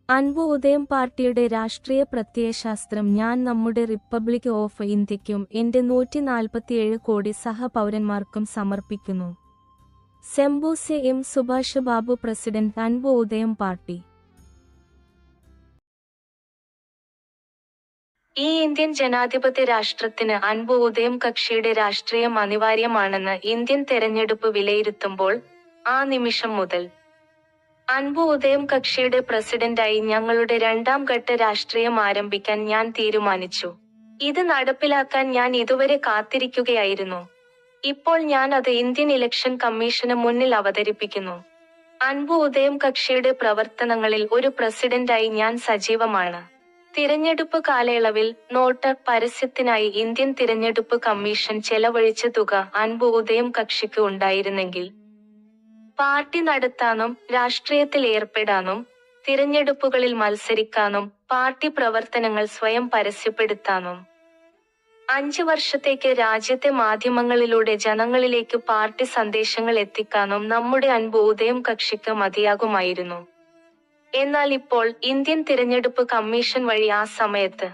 അൻപു ഉദയം പാർട്ടിയുടെ രാഷ്ട്രീയ പ്രത്യയശാസ്ത്രം ഞാൻ നമ്മുടെ റിപ്പബ്ലിക് ഓഫ് ഇന്ത്യയ്ക്കും എന്റെ 147 കോടി സഹപൗരന്മാർക്കും സമർപ്പിക്കുന്നു. സെംബൂസെ എം സുഭാഷ് ബാബു പ്രസിഡന്റ് അൻപു ഉദയം പാർട്ടി. ഈ ഇന്ത്യൻ ജനാധിപത്യ രാഷ്ട്രത്തിന് അൻപു ഉദയം കക്ഷിയുടെ രാഷ്ട്രീയം അനിവാര്യമാണെന്ന് ഇന്ത്യൻ തെരഞ്ഞെടുപ്പ് വിലയിരുത്തുമ്പോൾ ആ നിമിഷം മുതൽ അൻപു ഉദയം കക്ഷിയുടെ പ്രസിഡന്റായി ഞങ്ങളുടെ രണ്ടാം ഘട്ട രാഷ്ട്രീയം ആരംഭിക്കാൻ ഞാൻ തീരുമാനിച്ചു. ഇത് നടപ്പിലാക്കാൻ ഞാൻ ഇതുവരെ കാത്തിരിക്കുകയായിരുന്നു. ഇപ്പോൾ ഞാൻ അത് ഇന്ത്യൻ ഇലക്ഷൻ കമ്മീഷന് മുന്നിൽ അവതരിപ്പിക്കുന്നു. അൻപു ഉദയം കക്ഷിയുടെ പ്രവർത്തനങ്ങളിൽ ഒരു പ്രസിഡന്റായി ഞാൻ സജീവമാണ്. തിരഞ്ഞെടുപ്പ് കാലയളവിൽ നോട്ട് പരസ്യത്തിനായി ഇന്ത്യൻ തിരഞ്ഞെടുപ്പ് കമ്മീഷൻ ചെലവഴിച്ച തുക അൻപു ഉദയം കക്ഷിക്ക് ഉണ്ടായിരുന്നെങ്കിൽ പാർട്ടി നടത്താനും രാഷ്ട്രീയത്തിൽ ഏർപ്പെടാനും തിരഞ്ഞെടുപ്പുകളിൽ മത്സരിക്കാനും പാർട്ടി പ്രവർത്തനങ്ങൾ സ്വയം പരസ്യപ്പെടുത്താനും 5 വർഷത്തേക്ക് രാജ്യത്തെ മാധ്യമങ്ങളിലൂടെ ജനങ്ങളിലേക്ക് പാർട്ടി സന്ദേശങ്ങൾ എത്തിക്കാനും നമ്മുടെ അൻപു ഉദയം കക്ഷിക്ക് മതിയാകുമായിരുന്നു. എന്നാൽ ഇപ്പോൾ ഇന്ത്യൻ തിരഞ്ഞെടുപ്പ് കമ്മീഷൻ വഴി ആ സമയത്ത്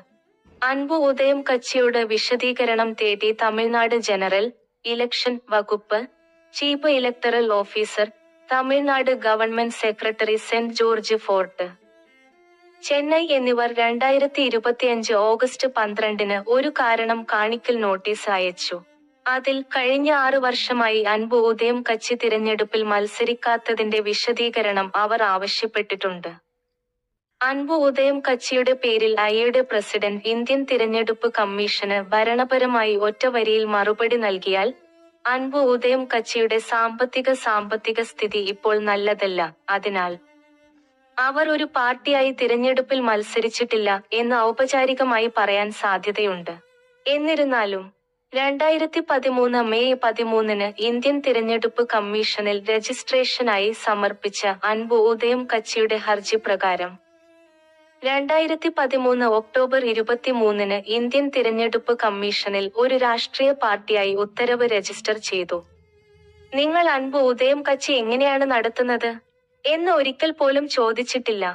അൻപു ഉദയം കക്ഷിയോട് വിശദീകരണം തേടി തമിഴ്നാട് ജനറൽ ഇലക്ഷൻ വകുപ്പ് chief electoral officer, Tamil Nadu government secretary saint George fort, Chennai എന്നിവർ 2025 ഓഗസ്റ്റ് 12 ഒരു കാരണം കാണിക്കൽ നോട്ടീസ് അയച്ചു. അതിൽ കഴിഞ്ഞ 6 വർഷമായി അൻപു ഉദയം കച്ചി തിരഞ്ഞെടുപ്പിൽ മത്സരിക്കാത്തതിന്റെ വിശദീകരണം അവർ ആവശ്യപ്പെട്ടിട്ടുണ്ട്. അൻപു ഉദയം കച്ചിയുടെ പേരിൽ ഐയുടെ പ്രസിഡന്റ് ഇന്ത്യൻ തിരഞ്ഞെടുപ്പ് കമ്മീഷന് ഭരണപരമായി ഒറ്റ വരിയിൽ മറുപടി നൽകിയാൽ അൻപു ഉദയം കച്ചിയുടെ സാമ്പത്തിക സ്ഥിതി ഇപ്പോൾ നല്ലതല്ല, അതിനാൽ അവർ ഒരു പാർട്ടിയായി തിരഞ്ഞെടുപ്പിൽ മത്സരിച്ചിട്ടില്ല എന്ന് ഔപചാരികമായി പറയാൻ സാധ്യതയുണ്ട്. എന്നിരുന്നാലും 2013 മെയ് 13 ഇന്ത്യൻ തിരഞ്ഞെടുപ്പ് കമ്മീഷനിൽ രജിസ്ട്രേഷനായി സമർപ്പിച്ച അൻപു ഉദയം കച്ചിയുടെ ഹർജി പ്രകാരം 2013 ഒക്ടോബർ 23 ഇന്ത്യൻ തിരഞ്ഞെടുപ്പ് കമ്മീഷനിൽ ഒരു രാഷ്ട്രീയ പാർട്ടിയായി ഉത്തരവ് രജിസ്റ്റർ ചെയ്തു. നിങ്ങൾ അൻപു ഉദയം കച്ചി എങ്ങനെയാണ് നടത്തുന്നത് എന്ന് ഒരിക്കൽ പോലും ചോദിച്ചിട്ടില്ല.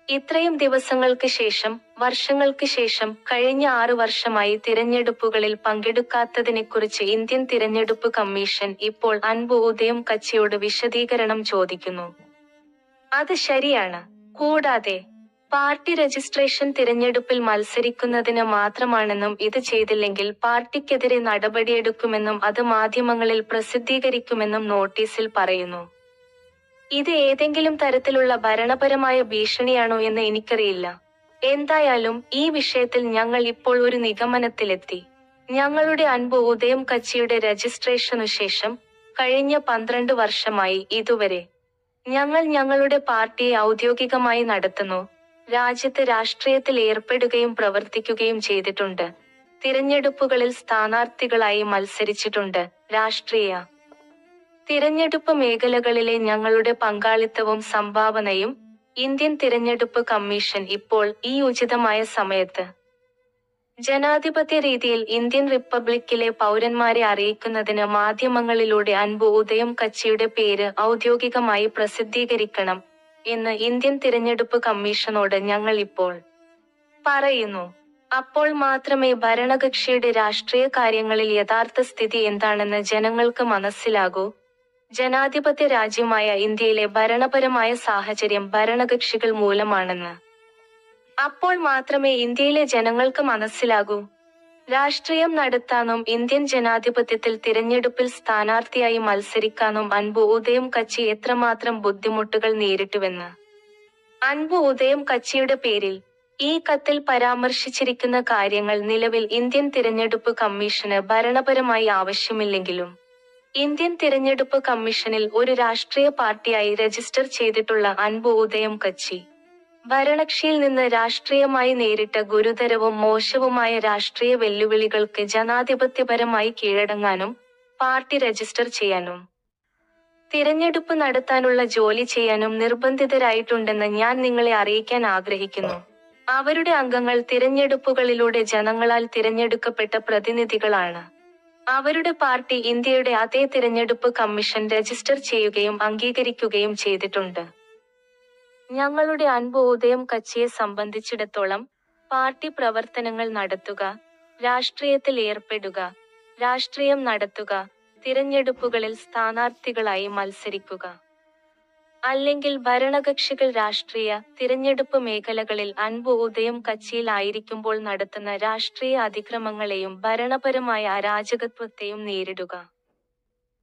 ഇത്രയും ദിവസങ്ങൾക്ക് ശേഷം, വർഷങ്ങൾക്ക് ശേഷം, കഴിഞ്ഞ 6 വർഷമായി തിരഞ്ഞെടുപ്പുകളിൽ പങ്കെടുക്കാത്തതിനെക്കുറിച്ച് ഇന്ത്യൻ തിരഞ്ഞെടുപ്പ് കമ്മീഷൻ ഇപ്പോൾ അൻപു ഉദയം കച്ചിയോട് വിശദീകരണം ചോദിക്കുന്നു. അത് ശരിയാണ്. കൂടാതെ പാർട്ടി രജിസ്ട്രേഷൻ തിരഞ്ഞെടുപ്പിൽ മത്സരിക്കുന്നതിന് മാത്രമാണെന്നും ഇത് ചെയ്തില്ലെങ്കിൽ പാർട്ടിക്കെതിരെ നടപടിയെടുക്കുമെന്നും അത് മാധ്യമങ്ങളിൽ പ്രസിദ്ധീകരിക്കുമെന്നും നോട്ടീസിൽ പറയുന്നു. ഇത് ഏതെങ്കിലും തരത്തിലുള്ള ഭരണപരമായ ഭീഷണിയാണോ എന്ന് എനിക്കറിയില്ല. എന്തായാലും ഈ വിഷയത്തിൽ ഞങ്ങൾ ഇപ്പോൾ ഒരു നിഗമനത്തിലെത്തി. ഞങ്ങളുടെ അൻപു ഉദയം കച്ചിയുടെ രജിസ്ട്രേഷനു ശേഷം കഴിഞ്ഞ 12 വർഷമായി ഇതുവരെ ഞങ്ങൾ ഞങ്ങളുടെ പാർട്ടിയെ ഔദ്യോഗികമായി നടത്തുന്നു. രാജ്യത്ത് രാഷ്ട്രീയത്തിൽ ഏർപ്പെടുകയും പ്രവർത്തിക്കുകയും ചെയ്തിട്ടുണ്ട്. തിരഞ്ഞെടുപ്പുകളിൽ സ്ഥാനാർത്ഥികളായി മത്സരിച്ചിട്ടുണ്ട്. രാഷ്ട്രീയ തിരഞ്ഞെടുപ്പ് മേഖലകളിലെ ഞങ്ങളുടെ പങ്കാളിത്തവും സംഭാവനയും ഇന്ത്യൻ തിരഞ്ഞെടുപ്പ് കമ്മീഷൻ ഇപ്പോൾ ഈ ഉചിതമായ സമയത്ത് ജനാധിപത്യ രീതിയിൽ ഇന്ത്യൻ റിപ്പബ്ലിക്കിലെ പൗരന്മാരെ അറിയിക്കുന്നതിന് മാധ്യമങ്ങളിലൂടെ അൻപു ഉദയം കച്ചിയുടെ പേര് ഔദ്യോഗികമായി പ്രസിദ്ധീകരിക്കണം എന്ന് ഇന്ത്യൻ തിരഞ്ഞെടുപ്പ് കമ്മീഷനോട് ഞങ്ങൾ ഇപ്പോൾ പറയുന്നു. അപ്പോൾ മാത്രമേ ഭരണകക്ഷിയുടെ രാഷ്ട്രീയ കാര്യങ്ങളിൽ യഥാർത്ഥ സ്ഥിതി എന്താണെന്ന് ജനങ്ങൾക്ക് മനസ്സിലാകൂ. ജനാധിപത്യ രാജ്യമായ ഇന്ത്യയിലെ ഭരണപരമായ സാഹചര്യം ഭരണകക്ഷികൾ മൂലമാണെന്ന് അപ്പോൾ മാത്രമേ ഇന്ത്യയിലെ ജനങ്ങൾക്ക് മനസ്സിലാകൂ. രാഷ്ട്രീയം നടത്താനും ഇന്ത്യൻ ജനാധിപത്യത്തിൽ തിരഞ്ഞെടുപ്പിൽ സ്ഥാനാർത്ഥിയായി മത്സരിക്കാനും അൻപു ഉദയം കച്ചി എത്രമാത്രം ബുദ്ധിമുട്ടുകൾ നേരിട്ടുവെന്ന് അൻപു ഉദയം കച്ചിയുടെ പേരിൽ ഈ കത്തിൽ പരാമർശിച്ചിരിക്കുന്ന കാര്യങ്ങൾ നിലവിൽ ഇന്ത്യൻ തിരഞ്ഞെടുപ്പ് കമ്മീഷന് ഭരണപരമായി ആവശ്യമില്ലെങ്കിലും ഇന്ത്യൻ തിരഞ്ഞെടുപ്പ് കമ്മീഷനിൽ ഒരു രാഷ്ട്രീയ പാർട്ടിയായി രജിസ്റ്റർ ചെയ്തിട്ടുള്ള അൻപു ഉദയം കച്ചി ഭരണകക്ഷിയിൽ നിന്ന് രാഷ്ട്രീയമായി നേരിട്ട ഗുരുതരവും മോശവുമായ രാഷ്ട്രീയ വെല്ലുവിളികൾക്ക് ജനാധിപത്യപരമായി കീഴടങ്ങാനും പാർട്ടി രജിസ്റ്റർ ചെയ്യാനും തിരഞ്ഞെടുപ്പ് നടത്താനുള്ള ജോലി ചെയ്യാനും നിർബന്ധിതരായിട്ടുണ്ടെന്ന് ഞാൻ നിങ്ങളെ അറിയിക്കാൻ ആഗ്രഹിക്കുന്നു. അവരുടെ അംഗങ്ങൾ തിരഞ്ഞെടുപ്പുകളിലൂടെ ജനങ്ങളാൽ തിരഞ്ഞെടുക്കപ്പെട്ട പ്രതിനിധികളാണ്. അവരുടെ പാർട്ടി ഇന്ത്യയുടെ അതേ തിരഞ്ഞെടുപ്പ് കമ്മീഷൻ രജിസ്റ്റർ ചെയ്യുകയും അംഗീകരിക്കുകയും ചെയ്തിട്ടുണ്ട്. ഞങ്ങളുടെ അൻപ് ഉദയം കച്ചിയെ സംബന്ധിച്ചിടത്തോളം പാർട്ടി പ്രവർത്തനങ്ങൾ നടത്തുക, രാഷ്ട്രീയത്തിൽ ഏർപ്പെടുക, രാഷ്ട്രീയം നടത്തുക, തിരഞ്ഞെടുപ്പുകളിൽ സ്ഥാനാർത്ഥികളായി മത്സരിക്കുക, അല്ലെങ്കിൽ ഭരണകക്ഷികൾ രാഷ്ട്രീയ, തിരഞ്ഞെടുപ്പ് മേഖലകളിൽ അൻപ് ഉദയം കച്ചിയിൽ ആയിരിക്കുമ്പോൾ നടത്തുന്ന രാഷ്ട്രീയ അതിക്രമങ്ങളെയും ഭരണപരമായ അരാജകത്വത്തെയും നേരിടുക.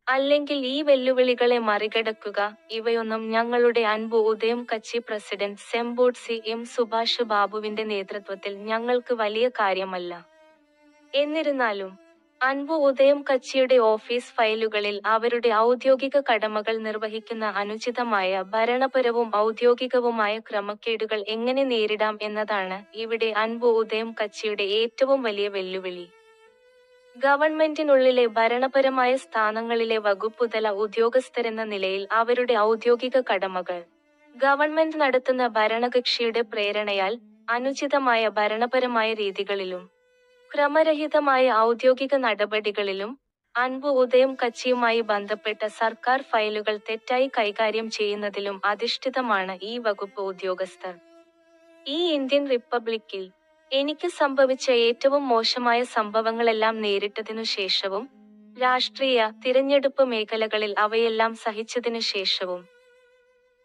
അല്ലെങ്കിൽ ഈ വെല്ലുവിളികളെ മറികടക്കുക. ഇവയൊന്നും ഞങ്ങളുടെ അൻപ് ഉദയം കച്ചി പ്രസിഡന്റ് സെംബോഡ് എം സുഭാഷ് ബാബുവിന്റെ നേതൃത്വത്തിൽ ഞങ്ങൾക്ക് വലിയ കാര്യമല്ല. എന്നിരുന്നാലും അൻപ് ഉദയം കച്ചിയുടെ ഓഫീസ് ഫയലുകളിൽ അവരുടെ ഔദ്യോഗിക കടമകൾ നിർവഹിക്കുന്ന അനുചിതമായ ഭരണപരവും ഔദ്യോഗികവുമായ ക്രമക്കേടുകൾ എങ്ങനെ നേരിടാം എന്നതാണ് ഇവിടെ അൻപ് ഉദയം കച്ചിയുടെ ഏറ്റവും വലിയ വെല്ലുവിളി. ഗവൺമെന്റിനുള്ളിലെ ഭരണപരമായ സ്ഥാനങ്ങളിലെ വകുപ്പുതല ഉദ്യോഗസ്ഥരെന്ന നിലയിൽ അവരുടെ ഔദ്യോഗിക കടമകൾ ഗവൺമെന്റ് നടത്തുന്ന ഭരണകക്ഷിയുടെ പ്രേരണയാൽ അനുചിതമായ ഭരണപരമായ രീതികളിലും ക്രമരഹിതമായ ഔദ്യോഗിക നടപടികളിലും അൻപ് ഉദയം കച്ചിയുമായി ബന്ധപ്പെട്ട സർക്കാർ ഫയലുകൾ തെറ്റായി കൈകാര്യം ചെയ്യുന്നതിലും അധിഷ്ഠിതമാണ് ഈ വകുപ്പ് ഉദ്യോഗസ്ഥർ. ഈ ഇന്ത്യൻ റിപ്പബ്ലിക്കിൽ എനിക്ക് സംഭവിച്ച ഏറ്റവും മോശമായ സംഭവങ്ങളെല്ലാം നേരിട്ടതിനു ശേഷവും, രാഷ്ട്രീയ, തിരഞ്ഞെടുപ്പ് മേഖലകളിൽ അവയെല്ലാം സഹിച്ചതിനു ശേഷവും,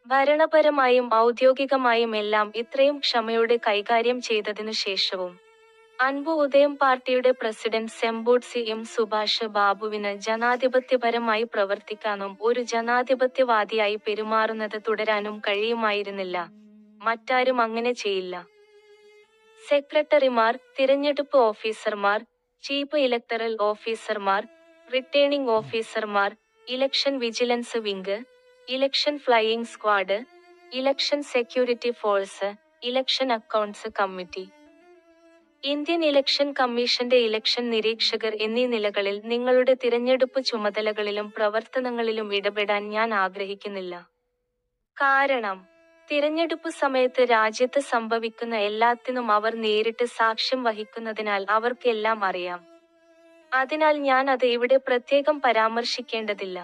ഭരണപരമായും ഔദ്യോഗികമായും എല്ലാം ഇത്രയും ക്ഷമയോടെ കൈകാര്യം ചെയ്തതിനു ശേഷവും, അൻപ് ഉദയം പാർട്ടിയുടെ പ്രസിഡന്റ് സെംബോഡ് എം സുഭാഷ് ബാബുവിന് ജനാധിപത്യപരമായി പ്രവർത്തിക്കാനും ഒരു ജനാധിപത്യവാദിയായി പെരുമാറുന്നത് തുടരാനും കഴിയുമായിരുന്നില്ല. മറ്റാരും അങ്ങനെ ചെയ്യില്ല. സെക്രട്ടറിമാർ, തിരഞ്ഞെടുപ്പ് ഓഫീസർമാർ, ചീഫ് ഇലക്ടറൽ ഓഫീസർമാർ, റിട്ടേണിംഗ് ഓഫീസർമാർ, election vigilance wing, election flying squad, election security force, election accounts committee, Indian election കമ്മീഷന്റെ ഇലക്ഷൻ നിരീക്ഷകർ എന്നീ നിലകളിൽ നിങ്ങളുടെ തിരഞ്ഞെടുപ്പ് ചുമതലകളിലും പ്രവർത്തനങ്ങളിലും ഇടപെടാൻ ഞാൻ ആഗ്രഹിക്കുന്നില്ല. കാരണം തിരഞ്ഞെടുപ്പ് സമയത്ത് രാജ്യത്ത് സംഭവിക്കുന്ന എല്ലാത്തിനും അവർ നേരിട്ട് സാക്ഷ്യം വഹിക്കുന്നതിനാൽ അവർക്ക് എല്ലാം അറിയാം. അതിനാൽ ഞാൻ അത് ഇവിടെ പ്രത്യേകം പരാമർശിക്കേണ്ടതില്ല.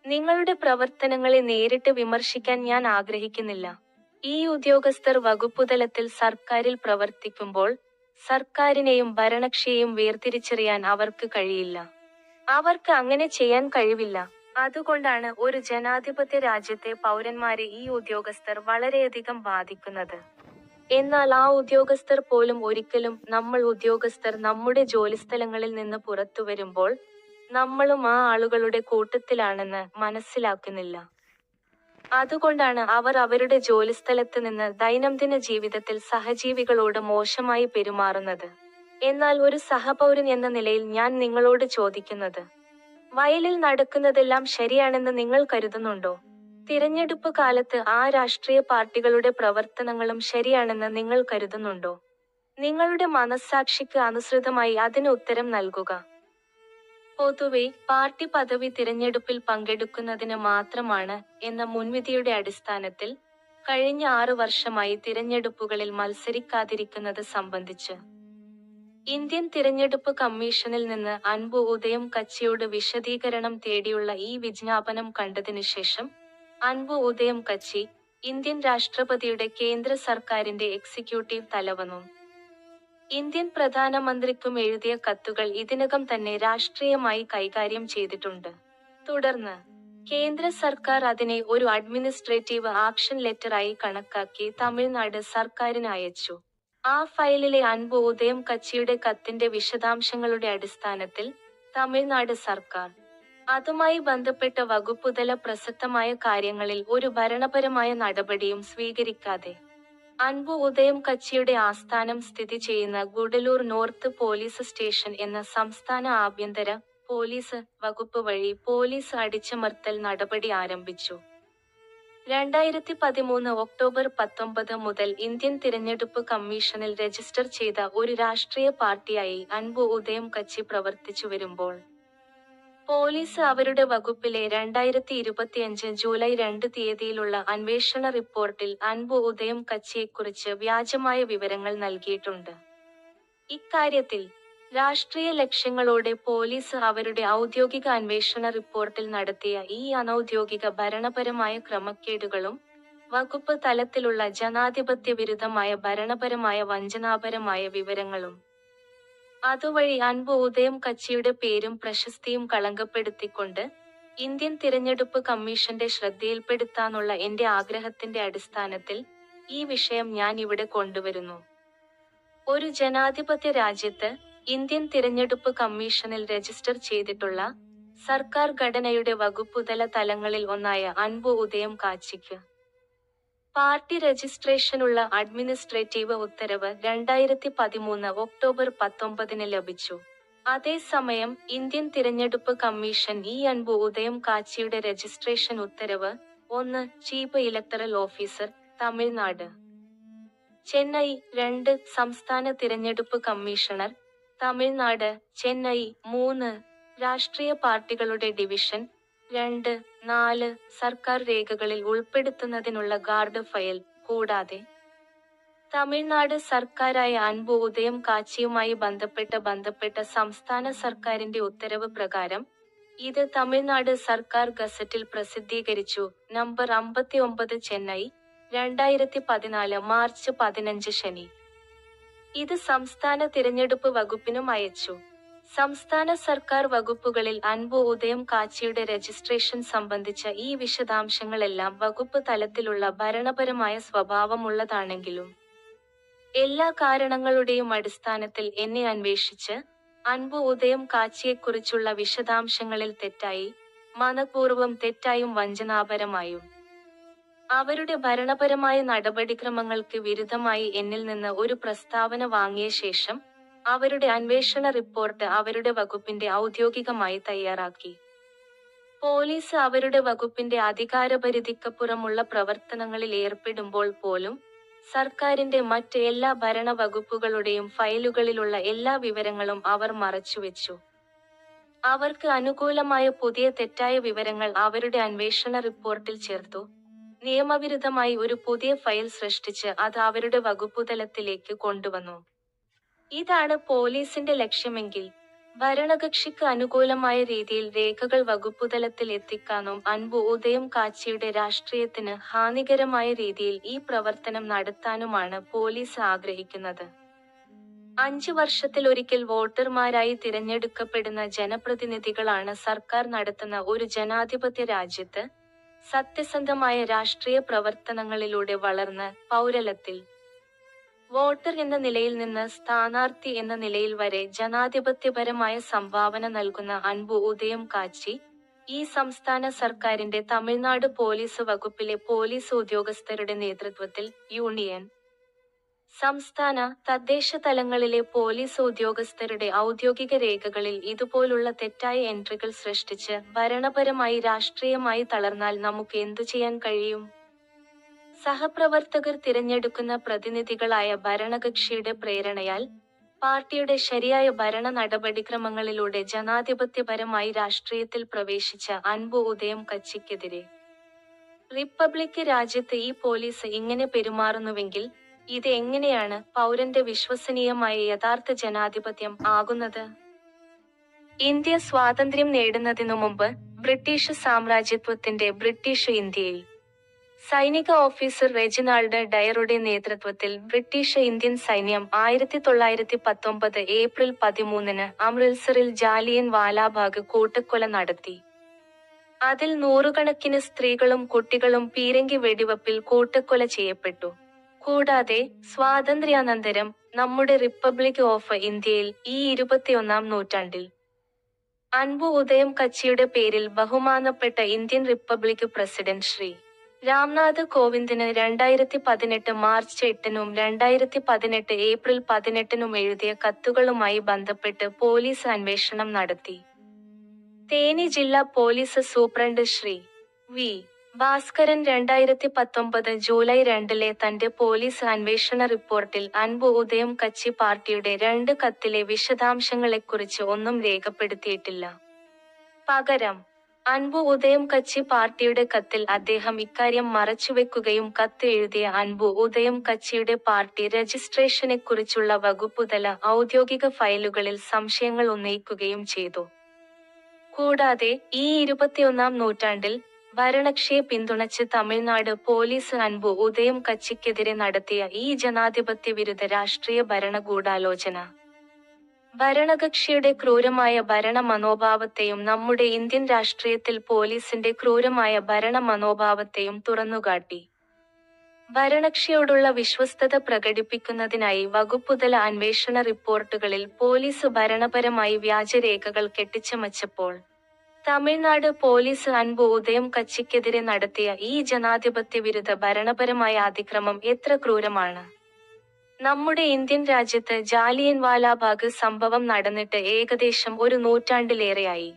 നിങ്ങളുടെ പ്രവർത്തനങ്ങളെ നേരിട്ട് വിമർശിക്കാൻ ഞാൻ ആഗ്രഹിക്കുന്നില്ല. ഈ ഉദ്യോഗസ്ഥർ വകുപ്പുതലത്തിൽ സർക്കാരിൽ പ്രവർത്തിക്കുമ്പോൾ സർക്കാരിനെയും ഭരണകക്ഷിയെയും വേർതിരിച്ചറിയാൻ അവർക്ക് കഴിയില്ല. അവർക്ക് അങ്ങനെ ചെയ്യാൻ കഴിവില്ല. അതുകൊണ്ടാണ് ഒരു ജനാധിപത്യ രാജ്യത്തെ പൗരന്മാരെ ഈ ഉദ്യോഗസ്ഥർ വളരെയധികം ബാധിക്കുന്നത്. എന്നാൽ ആ ഉദ്യോഗസ്ഥർ പോലും ഒരിക്കലും നമ്മൾ ഉദ്യോഗസ്ഥർ നമ്മുടെ ജോലിസ്ഥലങ്ങളിൽ നിന്ന് പുറത്തു വരുമ്പോൾ നമ്മളും ആ ആളുകളുടെ കൂട്ടത്തിലാണെന്ന് മനസ്സിലാക്കുന്നില്ല. അതുകൊണ്ടാണ് അവർ അവരുടെ ജോലിസ്ഥലത്ത് നിന്ന് ദൈനംദിന ജീവിതത്തിൽ സഹജീവികളോട് മോശമായി പെരുമാറുന്നത്. എന്നാൽ ഒരു സഹപൗരൻ എന്ന നിലയിൽ ഞാൻ നിങ്ങളോട് ചോദിക്കുന്നത്, വയലിൽ നടക്കുന്നതെല്ലാം ശരിയാണെന്ന് നിങ്ങൾ കരുതുന്നുണ്ടോ? തിരഞ്ഞെടുപ്പ് കാലത്ത് ആ രാഷ്ട്രീയ പാർട്ടികളുടെ പ്രവർത്തനങ്ങളും ശരിയാണെന്ന് നിങ്ങൾ കരുതുന്നുണ്ടോ? നിങ്ങളുടെ മനസ്സാക്ഷിക്ക് അനുസൃതമായി അതിന് ഉത്തരം നൽകുക. പൊതുവെ പാർട്ടി പദവി തിരഞ്ഞെടുപ്പിൽ പങ്കെടുക്കുന്നതിന് മാത്രമാണ് എന്ന മുൻവിധിയുടെ അടിസ്ഥാനത്തിൽ കഴിഞ്ഞ 6 വർഷമായി തിരഞ്ഞെടുപ്പുകളിൽ മത്സരിക്കാതിരിക്കുന്നത് സംബന്ധിച്ച് ഇന്ത്യൻ തിരഞ്ഞെടുപ്പ് കമ്മീഷനിൽ നിന്ന് അൻപ് ഉദയം കച്ചിയോട് വിശദീകരണം തേടിയുള്ള ഈ വിജ്ഞാപനം കണ്ടതിനുശേഷം അൻപ് ഉദയം കച്ചി ഇന്ത്യൻ രാഷ്ട്രപതിയുടെ കേന്ദ്ര സർക്കാരിന്റെ എക്സിക്യൂട്ടീവ് തലവനും ഇന്ത്യൻ പ്രധാനമന്ത്രിക്കും എഴുതിയ കത്തുകൾ ഇതിനകം തന്നെ രാഷ്ട്രീയമായി കൈകാര്യം ചെയ്തിട്ടുണ്ട്. തുടർന്ന് കേന്ദ്ര സർക്കാർ അതിനെ ഒരു അഡ്മിനിസ്ട്രേറ്റീവ് ആക്ഷൻ ലെറ്ററായി കണക്കാക്കി തമിഴ്നാട് സർക്കാരിന് അയച്ചു. ആ ഫയലിലെ അൻപ് ഉദയം കച്ചിയുടെ കത്തിന്റെ വിശദാംശങ്ങളുടെ അടിസ്ഥാനത്തിൽ തമിഴ്നാട് സർക്കാർ അതുമായി ബന്ധപ്പെട്ട വകുപ്പുതല പ്രസക്തമായ കാര്യങ്ങളിൽ ഒരു ഭരണപരമായ നടപടിയും സ്വീകരിക്കാതെ അൻപ് ഉദയം കച്ചിയുടെ ആസ്ഥാനം സ്ഥിതി ചെയ്യുന്ന ഗുഡലൂർ നോർത്ത് പോലീസ് സ്റ്റേഷൻ എന്ന സംസ്ഥാന ആഭ്യന്തര പോലീസ് വകുപ്പ് വഴി പോലീസ് അടിച്ചമർത്തൽ നടപടി ആരംഭിച്ചു. 2013 ഒക്ടോബർ 19 മുതൽ ഇന്ത്യൻ തിരഞ്ഞെടുപ്പ് കമ്മീഷനിൽ രജിസ്റ്റർ ചെയ്ത ഒരു രാഷ്ട്രീയ പാർട്ടിയായി അൻപ് ഉദയം കച്ചി പ്രവർത്തിച്ചു വരുമ്പോൾ പോലീസ് അവരുടെ വകുപ്പിലെ 2025 ജൂലൈ 2 തീയതിയിലുള്ള അന്വേഷണ റിപ്പോർട്ടിൽ അൻപ് ഉദയം കച്ചിയെക്കുറിച്ച് വ്യാജമായ വിവരങ്ങൾ നൽകിയിട്ടുണ്ട്. ഇക്കാര്യത്തിൽ രാഷ്ട്രീയ ലക്ഷ്യങ്ങളോടെ പോലീസ് അവരുടെ ഔദ്യോഗിക അന്വേഷണ റിപ്പോർട്ടിൽ നടത്തിയ ഈ അനൗദ്യോഗിക ഭരണപരമായ ക്രമക്കേടുകളും വകുപ്പ് തലത്തിലുള്ള ജനാധിപത്യ വിരുദ്ധമായ ഭരണപരമായ വഞ്ചനാപരമായ വിവരങ്ങളും അതുവഴി അൻപു ഉദയം കച്ചിയുടെ പേരും പ്രശസ്തിയും കളങ്കപ്പെടുത്തിക്കൊണ്ട് ഇന്ത്യൻ തിരഞ്ഞെടുപ്പ് കമ്മീഷന്റെ ശ്രദ്ധയിൽപ്പെടുത്താനുള്ള എന്റെ ആഗ്രഹത്തിന്റെ അടിസ്ഥാനത്തിൽ ഈ വിഷയം ഞാൻ ഇവിടെ കൊണ്ടുവരുന്നു. ഒരു ജനാധിപത്യ രാജ്യത്ത് ഇന്ത്യൻ തിരഞ്ഞെടുപ്പ് കമ്മീഷനിൽ രജിസ്റ്റർ ചെയ്തിട്ടുള്ള സർക്കാർ ഘടനയുടെ വകുപ്പുതല തലങ്ങളിൽ ഒന്നായ അൻപു ഉദയം കാച്ചിക്ക് പാർട്ടി രജിസ്ട്രേഷനുള്ള അഡ്മിനിസ്ട്രേറ്റീവ് ഉത്തരവ് 2013 ഒക്ടോബർ 19 ലഭിച്ചു. അതേസമയം ഇന്ത്യൻ തിരഞ്ഞെടുപ്പ് കമ്മീഷൻ ഈ അൻപു ഉദയം കാച്ചിയുടെ രജിസ്ട്രേഷൻ ഉത്തരവ് 1 chief electoral officer, Tamil Nadu, Chennai 2 സംസ്ഥാന തിരഞ്ഞെടുപ്പ് കമ്മീഷണർ, തമിഴ്നാട്, ചെന്നൈ 3 രാഷ്ട്രീയ പാർട്ടികളുടെ ഡിവിഷൻ 2, 4 സർക്കാർ രേഖകളിൽ ഉൾപ്പെടുത്തുന്നതിനുള്ള ഗാർഡ് ഫയൽ, കൂടാതെ തമിഴ്നാട് സർക്കാരായ അൻപു ഉദയം കാച്ചിയുമായി ബന്ധപ്പെട്ട സംസ്ഥാന സർക്കാരിന്റെ ഉത്തരവ് പ്രകാരം ഇത് തമിഴ്നാട് സർക്കാർ ഗസറ്റിൽ പ്രസിദ്ധീകരിച്ചു. നമ്പർ 59 ചെന്നൈ 2014 മാർച്ച് 15 ശനി. ഇത് സംസ്ഥാന തിരഞ്ഞെടുപ്പ് വകുപ്പിനും അയച്ചു. സംസ്ഥാന സർക്കാർ വകുപ്പുകളിൽ അൻപു ഉദയം കാച്ചിയുടെ രജിസ്ട്രേഷൻ സംബന്ധിച്ച ഈ വിശദാംശങ്ങളെല്ലാം വകുപ്പ് തലത്തിലുള്ള ഭരണപരമായ സ്വഭാവമുള്ളതാണെങ്കിലും എല്ലാ കാരണങ്ങളുടെയും അടിസ്ഥാനത്തിൽ എന്നെ അന്വേഷിച്ച് അൻപു ഉദയം കാച്ചിയെക്കുറിച്ചുള്ള വിശദാംശങ്ങളിൽ തെറ്റായി, മനഃപൂർവ്വം തെറ്റായും വഞ്ചനാപരമായും അവരുടെ ഭരണപരമായ നടപടിക്രമങ്ങൾക്ക് വിരുദ്ധമായി എന്നിൽ നിന്ന് ഒരു പ്രസ്താവന വാങ്ങിയ ശേഷം അവരുടെ അന്വേഷണ റിപ്പോർട്ട് അവരുടെ വകുപ്പിന്റെ ഔദ്യോഗികമായി തയ്യാറാക്കി. പോലീസ് അവരുടെ വകുപ്പിന്റെ അധികാരപരിധിക്കപ്പുറമുള്ള പ്രവർത്തനങ്ങളിൽ ഏർപ്പെടുമ്പോൾ പോലും സർക്കാരിന്റെ മറ്റ് എല്ലാ ഭരണ വകുപ്പുകളുടെയും ഫയലുകളിലുള്ള എല്ലാ വിവരങ്ങളും അവർ മറച്ചുവെച്ചു. അവർക്ക് അനുകൂലമായ പുതിയ തെറ്റായ വിവരങ്ങൾ അവരുടെ അന്വേഷണ റിപ്പോർട്ടിൽ ചേർത്തു. നിയമവിരുദ്ധമായി ഒരു പുതിയ ഫയൽ സൃഷ്ടിച്ച് അത് അവരുടെ വകുപ്പുതലത്തിലേക്ക് കൊണ്ടുവന്നു. ഇതാണ് പോലീസിന്റെ ലക്ഷ്യമെങ്കിൽ ഭരണകക്ഷിക്ക് അനുകൂലമായ രീതിയിൽ രേഖകൾ വകുപ്പുതലത്തിൽ എത്തിക്കാനും അൻപു ഉദയം കാച്ചിയുടെ രാഷ്ട്രീയത്തിന് ഹാനികരമായ രീതിയിൽ ഈ പ്രവർത്തനം നടത്താനുമാണ് പോലീസ് ആഗ്രഹിക്കുന്നത്. 5 വർഷത്തിലൊരിക്കൽ വോട്ടർമാരായി തിരഞ്ഞെടുക്കപ്പെടുന്ന ജനപ്രതിനിധികളാണ് സർക്കാർ നടത്തുന്ന ഒരു ജനാധിപത്യ രാജ്യത്ത് സത്യസന്ധമായ രാഷ്ട്രീയ പ്രവർത്തനങ്ങളിലൂടെ വളർന്ന് പൗരലത്തിൽ വോട്ടർ എന്ന നിലയിൽ നിന്ന് സ്ഥാനാർത്ഥി എന്ന നിലയിൽ വരെ ജനാധിപത്യപരമായ സംഭാവന നൽകുന്ന അൻപു ഉദയം കാച്ചി ഈ സംസ്ഥാന സർക്കാരിന്റെ തമിഴ്നാട് പോലീസ് വകുപ്പിലെ പോലീസ് ഉദ്യോഗസ്ഥരുടെ നേതൃത്വത്തിൽ യൂണിയൻ, സംസ്ഥാന, തദ്ദേശ തലങ്ങളിലെ പോലീസ് ഉദ്യോഗസ്ഥരുടെ ഔദ്യോഗിക രേഖകളിൽ ഇതുപോലുള്ള തെറ്റായ എൻട്രികൾ സൃഷ്ടിച്ച് ഭരണപരമായി രാഷ്ട്രീയമായി തളർന്നാൽ നമുക്ക് എന്തു ചെയ്യാൻ കഴിയും? സഹപ്രവർത്തകർ തിരഞ്ഞെടുക്കുന്ന പ്രതിനിധികളായ ഭരണകക്ഷിയുടെ പ്രേരണയാൽ പാർട്ടിയുടെ ശരിയായ ഭരണ നടപടിക്രമങ്ങളിലൂടെ ജനാധിപത്യപരമായി രാഷ്ട്രീയത്തിൽ പ്രവേശിച്ച അൻപു ഉദയം കച്ചിക്കെതിരെ റിപ്പബ്ലിക് രാജ്യത്ത് ഈ പോലീസ് ഇങ്ങനെ പെരുമാറുന്നുവെങ്കിൽ ഇത് എങ്ങനെയാണ് പൗരന്റെ വിശ്വസനീയമായ യഥാർത്ഥ ജനാധിപത്യം ആകുന്നത്? ഇന്ത്യ സ്വാതന്ത്ര്യം നേടുന്നതിനു മുമ്പ് ബ്രിട്ടീഷ് സാമ്രാജ്യത്വത്തിന്റെ ബ്രിട്ടീഷ് ഇന്ത്യയിൽ സൈനിക ഓഫീസർ റെജിനാൾഡ് ഡയറുടെ നേതൃത്വത്തിൽ ബ്രിട്ടീഷ് ഇന്ത്യൻ സൈന്യം 1919 ഏപ്രിൽ 13 അമൃത്സറിൽ ജാലിയൻ വാലാബാഗ് കൂട്ടക്കൊല നടത്തി. അതിൽ നൂറുകണക്കിന് സ്ത്രീകളും കുട്ടികളും പീരങ്കി വെടിവെപ്പിൽ കൂട്ടക്കൊല ചെയ്യപ്പെട്ടു. കൂടാതെ സ്വാതന്ത്ര്യാനന്തരം നമ്മുടെ റിപ്പബ്ലിക് ഓഫ് ഇന്ത്യയിൽ ഈ 21ാം നൂറ്റാണ്ടിൽ അൻപു ഉദയം കച്ചിയുടെ പേരിൽ ബഹുമാനപ്പെട്ട Indian republic president Shri Ramnath കോവിന്ദിന് 2018 മാർച്ച് 8-നും 2018 ഏപ്രിൽ 18-നും എഴുതിയ കത്തുകളുമായി ബന്ധപ്പെട്ട് പോലീസ് അന്വേഷണം നടത്തി. തേനി ജില്ലാ police superintendent Shri V. Bhaskaran 2019 July 2 തന്റെ പോലീസ് അന്വേഷണ റിപ്പോർട്ടിൽ അൻപു ഉദയം കച്ചി പാർട്ടിയുടെ 2 കത്തിലെ വിശദാംശങ്ങളെക്കുറിച്ച് ഒന്നും രേഖപ്പെടുത്തിയിട്ടില്ല. പകരം അൻപു ഉദയം കച്ചി പാർട്ടിയുടെ കത്തിൽ അദ്ദേഹം ഇക്കാര്യം മറച്ചുവെക്കുകയും കത്ത് എഴുതിയ അൻപു ഉദയം കച്ചിയുടെ പാർട്ടി രജിസ്ട്രേഷനെക്കുറിച്ചുള്ള വകുപ്പുതല ഔദ്യോഗിക ഫയലുകളിൽ സംശയങ്ങൾ ഉന്നയിക്കുകയും ചെയ്തു. കൂടാതെ ഈ 21ാം നൂറ്റാണ്ടിൽ ഭരണകക്ഷിയെ പിന്തുണച്ച് തമിഴ്നാട് പോലീസ് അൻപു ഉദയം കച്ചിക്കെതിരെ നടത്തിയ ഈ ജനാധിപത്യ വിരുദ്ധ രാഷ്ട്രീയ ഭരണഗൂഢാലോചന ഭരണകക്ഷിയുടെ ക്രൂരമായ ഭരണ മനോഭാവത്തെയും നമ്മുടെ ഇന്ത്യൻ രാഷ്ട്രീയത്തിൽ പോലീസിന്റെ ക്രൂരമായ ഭരണ മനോഭാവത്തെയും തുറന്നുകാട്ടി. ഭരണകക്ഷിയോടുള്ള വിശ്വസ്തത പ്രകടിപ്പിക്കുന്നതിനായി വകുപ്പുതല അന്വേഷണ റിപ്പോർട്ടുകളിൽ പോലീസ് ഭരണപരമായി വ്യാജരേഖകൾ കെട്ടിച്ചമച്ചപ്പോൾ തമിഴ്നാട് പോലീസ് അൻപു ഉദയം കച്ചിക്കെതിരെ നടത്തിയ ഈ ജനാധിപത്യ വിരുദ്ധ ഭരണപരമായ അതിക്രമം എത്ര ക്രൂരമാണ്. നമ്മുടെ ഇന്ത്യൻ രാജ്യത്ത് ജാലിയൻവാലാബാഗ് സംഭവം നടന്നിട്ട് ഏകദേശം ഒരു നൂറ്റാണ്ടിലേറെയായി.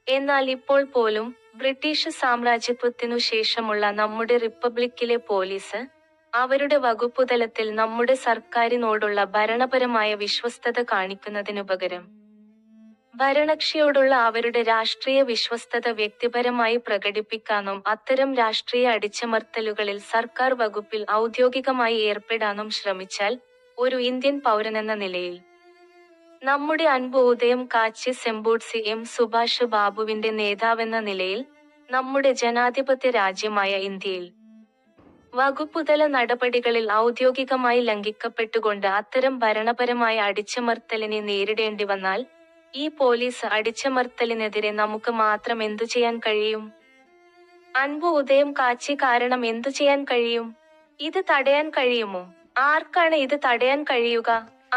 എന്നാൽ ഇപ്പോൾ പോലും ബ്രിട്ടീഷ് സാമ്രാജ്യത്വത്തിനു ശേഷമുള്ള നമ്മുടെ റിപ്പബ്ലിക്കിലെ പോലീസ് അവരുടെ വകുപ്പുതലത്തിൽ നമ്മുടെ സർക്കാരിനോടുള്ള ഭരണപരമായ വിശ്വസ്തത കാണിക്കുന്നതിനു പകരം ഭരണകക്ഷിയോടുള്ള അവരുടെ രാഷ്ട്രീയ വിശ്വസ്തത വ്യക്തിപരമായി പ്രകടിപ്പിക്കാനും അത്തരം രാഷ്ട്രീയ അടിച്ചമർത്തലുകളിൽ സർക്കാർ വകുപ്പിൽ ഔദ്യോഗികമായി ഏർപ്പെടാനും ശ്രമിച്ചാൽ ഒരു ഇന്ത്യൻ പൗരനെന്ന നിലയിൽ നമ്മുടെ അൻപു ഉദയം കാച്ചി സെമ്പൂട്സി എം സുഭാഷ് ബാബുവിന്റെ നേതാവെന്ന നിലയിൽ നമ്മുടെ ജനാധിപത്യ രാജ്യമായ ഇന്ത്യയിൽ വകുപ്പുതല നടപടികളിൽ ഔദ്യോഗികമായി ലംഘിക്കപ്പെട്ടുകൊണ്ട് അത്തരം ഭരണപരമായ അടിച്ചമർത്തലിനെ നേരിടേണ്ടി വന്നാൽ ഈ പോലീസ് അടിച്ചമർത്തലിനെതിരെ നമുക്ക് മാത്രം എന്തു ചെയ്യാൻ കഴിയും? അൻപു ഉദയം കാച്ചി കാരണം എന്തു ചെയ്യാൻ കഴിയും? ഇത് തടയാൻ കഴിയുമോ? ആർക്കാണ് ഇത് തടയാൻ കഴിയുക?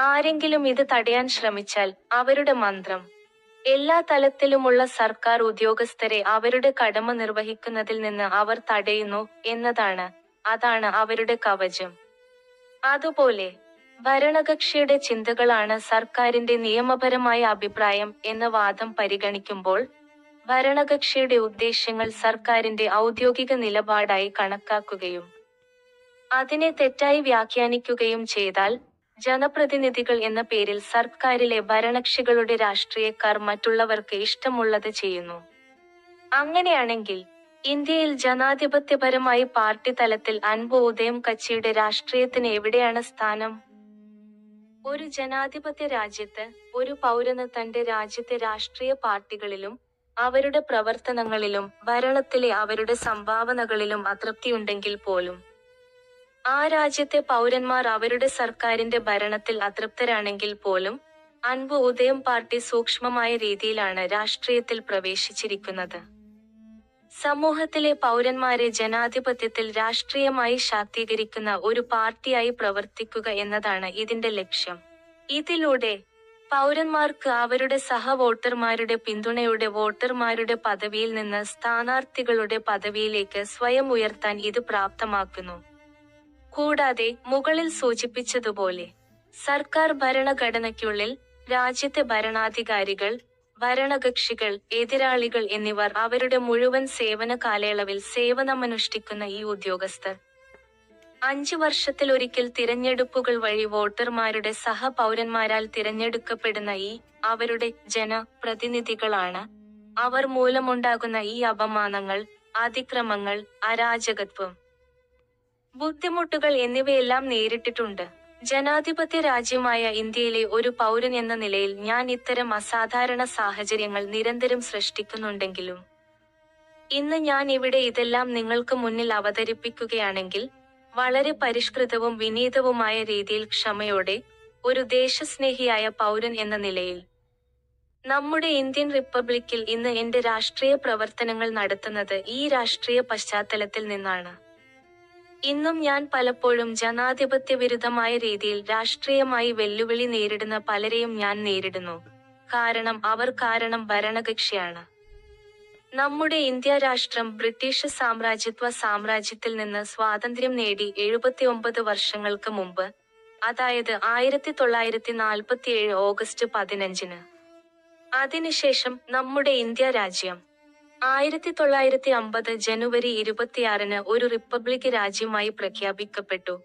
ആരെങ്കിലും ഇത് തടയാൻ ശ്രമിച്ചാൽ അവരുടെ മന്ത്രം എല്ലാ തലത്തിലുമുള്ള സർക്കാർ ഉദ്യോഗസ്ഥരെ അവരുടെ കടമ നിർവഹിക്കുന്നതിൽ നിന്ന് അവർ തടയുന്നു എന്നതാണ്. അതാണ് അവരുടെ കവചം. അതുപോലെ ഭരണകക്ഷിയുടെ ചിന്തകളാണ് സർക്കാരിന്റെ നിയമപരമായ അഭിപ്രായം എന്ന വാദം പരിഗണിക്കുമ്പോൾ ഭരണകക്ഷിയുടെ ഉദ്ദേശ്യങ്ങൾ സർക്കാരിന്റെ ഔദ്യോഗിക നിലപാടായി കണക്കാക്കുകയും അതിനെ തെറ്റായി വ്യാഖ്യാനിക്കുകയും ചെയ്താൽ ജനപ്രതിനിധികൾ എന്ന പേരിൽ സർക്കാരിലെ ഭരണകക്ഷികളുടെ രാഷ്ട്രീയക്കാർ മറ്റുള്ളവർക്ക് ഇഷ്ടമുള്ളത് ചെയ്യുന്നു. അങ്ങനെയാണെങ്കിൽ ഇന്ത്യയിൽ ജനാധിപത്യപരമായി പാർട്ടി തലത്തിൽ അൻപു ഉദയം കച്ചിയുടെ രാഷ്ട്രീയത്തിന് എവിടെയാണ് സ്ഥാനം? ഒരു ജനാധിപത്യ രാജ്യത്ത് ഒരു പൗരന് തന്റെ രാജ്യത്തെ രാഷ്ട്രീയ പാർട്ടികളിലും അവരുടെ പ്രവർത്തനങ്ങളിലും ഭരണത്തിലെ അവരുടെ സംഭാവനകളിലും അതൃപ്തിയുണ്ടെങ്കിൽ പോലും ആ രാജ്യത്തെ പൗരന്മാർ അവരുടെ സർക്കാരിന്റെ ഭരണത്തിൽ അതൃപ്തരാണെങ്കിൽ പോലും അൻപു ഉദയം പാർട്ടി സൂക്ഷ്മമായ രീതിയിലാണ് രാഷ്ട്രീയത്തിൽ പ്രവേശിച്ചിരിക്കുന്നത്. സമൂഹത്തിലെ പൗരന്മാരെ ജനാധിപത്യത്തിൽ രാഷ്ട്രീയമായി ശാക്തീകരിക്കുന്ന ഒരു പാർട്ടിയായി പ്രവർത്തിക്കുക എന്നതാണ് ഇതിന്റെ ലക്ഷ്യം. ഇതിലൂടെ പൗരന്മാർക്ക് അവരുടെ സഹ വോട്ടർമാരുടെ പിന്തുണയുടെ വോട്ടർമാരുടെ പദവിയിൽ നിന്ന് സ്ഥാനാർത്ഥികളുടെ പദവിയിലേക്ക് സ്വയം ഉയർത്താൻ ഇത് പ്രാപ്തമാക്കുന്നു. കൂടാതെ മുകളിൽ സൂചിപ്പിച്ചതുപോലെ സർക്കാർ ഭരണഘടനയ്ക്കുള്ളിൽ രാജ്യത്തെ ഭരണാധികാരികൾ, ഭരണകക്ഷികൾ, എതിരാളികൾ എന്നിവർ അവരുടെ മുഴുവൻ സേവന കാലയളവിൽ സേവനമനുഷ്ഠിക്കുന്ന ഈ ഉദ്യോഗസ്ഥർ 5 വർഷത്തിലൊരിക്കൽ തിരഞ്ഞെടുപ്പുകൾ വഴി വോട്ടർമാരുടെ സഹ പൗരന്മാരാൽ തിരഞ്ഞെടുക്കപ്പെടുന്ന അവരുടെ ജനപ്രതിനിധികളാണ്. അവർ മൂലമുണ്ടാകുന്ന ഈ അപമാനങ്ങൾ, അതിക്രമങ്ങൾ, അരാജകത്വം, ബുദ്ധിമുട്ടുകൾ എന്നിവയെല്ലാം നേരിട്ടിട്ടുണ്ട്. ജനാധിപത്യ രാജ്യമായ ഇന്ത്യയിലെ ഒരു പൗരൻ എന്ന നിലയിൽ ഞാൻ ഇത്തരം അസാധാരണ സാഹചര്യങ്ങൾ നിരന്തരം സൃഷ്ടിക്കുന്നുണ്ടെങ്കിലും ഇന്ന് ഞാൻ ഇവിടെ ഇതെല്ലാം നിങ്ങൾക്ക് മുന്നിൽ അവതരിപ്പിക്കുകയാണെങ്കിൽ വളരെ പരിഷ്കൃതവും വിനീതവുമായ രീതിയിൽ ക്ഷമയോടെ ഒരു ദേശസ്നേഹിയായ പൗരൻ എന്ന നിലയിൽ നമ്മുടെ ഇന്ത്യൻ റിപ്പബ്ലിക്കിൽ ഇന്ന് എന്റെ രാഷ്ട്രീയ പ്രവർത്തനങ്ങൾ നടത്തുന്നത് ഈ രാഷ്ട്രീയ പശ്ചാത്തലത്തിൽ നിന്നാണ്. ഇന്നും ഞാൻ പലപ്പോഴും ജനാധിപത്യ വിരുദ്ധമായ രീതിയിൽ രാഷ്ട്രീയമായി വെല്ലുവിളി നേരിടുന്ന പലരെയും ഞാൻ നേരിടുന്നു. അവർ ഭരണകക്ഷിയാണ്. നമ്മുടെ ഇന്ത്യ രാഷ്ട്രം ബ്രിട്ടീഷ് സാമ്രാജ്യത്തിൽ നിന്ന് സ്വാതന്ത്ര്യം നേടി 79 വർഷങ്ങൾക്ക് മുമ്പ്, അതായത് 1947 ഓഗസ്റ്റ് 15-ന്. അതിനുശേഷം നമ്മുടെ ഇന്ത്യ രാജ്യം 1950 ജനുവരി 26-ന് ഒരു റിപ്പബ്ലിക് രാജ്യമായി പ്രഖ്യാപിക്കപ്പെട്ടു.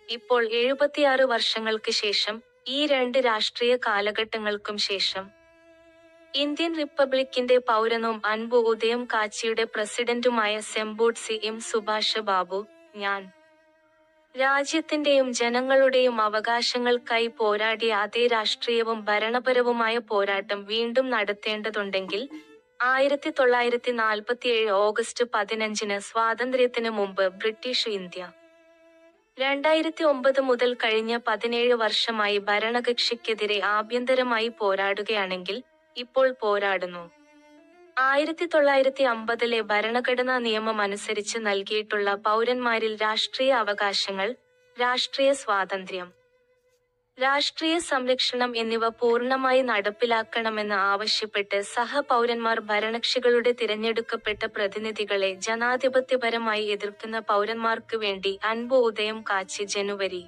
ഇപ്പോൾ 76 വർഷങ്ങൾക്ക് ശേഷം, ഈ 2 രാഷ്ട്രീയ കാലഘട്ടങ്ങൾക്കും ശേഷം, ഇന്ത്യൻ റിപ്പബ്ലിക്കിന്റെ പൗരനും അൻപു ഉദയം കാച്ചിയുടെ പ്രസിഡന്റുമായ സെമ്പൂട്സി എം സുഭാഷ് ബാബു, ഞാൻ രാജ്യത്തിന്റെയും ജനങ്ങളുടെയും അവകാശങ്ങൾക്കായി പോരാടിയ അതേ രാഷ്ട്രീയവും ഭരണപരവുമായ പോരാട്ടം വീണ്ടും നടത്തേണ്ടതുണ്ടെങ്കിൽ 1947 ഓഗസ്റ്റ് 15 സ്വാതന്ത്ര്യത്തിന് മുമ്പ് ബ്രിട്ടീഷ് ഇന്ത്യ. 2009 മുതൽ കഴിഞ്ഞ 17 വർഷമായി ഭരണകക്ഷിക്കെതിരെ ആഭ്യന്തരമായി പോരാടുകയാണെങ്കിൽ ഇപ്പോൾ പോരാടുന്നു. 1950 ഭരണഘടനാ നിയമം അനുസരിച്ച് നൽകിയിട്ടുള്ള പൗരന്മാരിൽ രാഷ്ട്രീയ അവകാശങ്ങൾ, രാഷ്ട്രീയ സ്വാതന്ത്ര്യം, രാഷ്ട്രീയ സംരക്ഷണം എന്നിവ പൂർണ്ണമായി നടപ്പിലാക്കണമെന്ന് ആവശ്യപ്പെട്ട് സഹപൗരന്മാർ ഭരണകക്ഷികളുടെ തിരഞ്ഞെടുക്കപ്പെട്ട പ്രതിനിധികളെ ജനാധിപത്യപരമായി എതിർക്കുന്ന പൗരന്മാർക്ക് വേണ്ടി അൻപു ഉദയം കാച്ചി ജനുവരി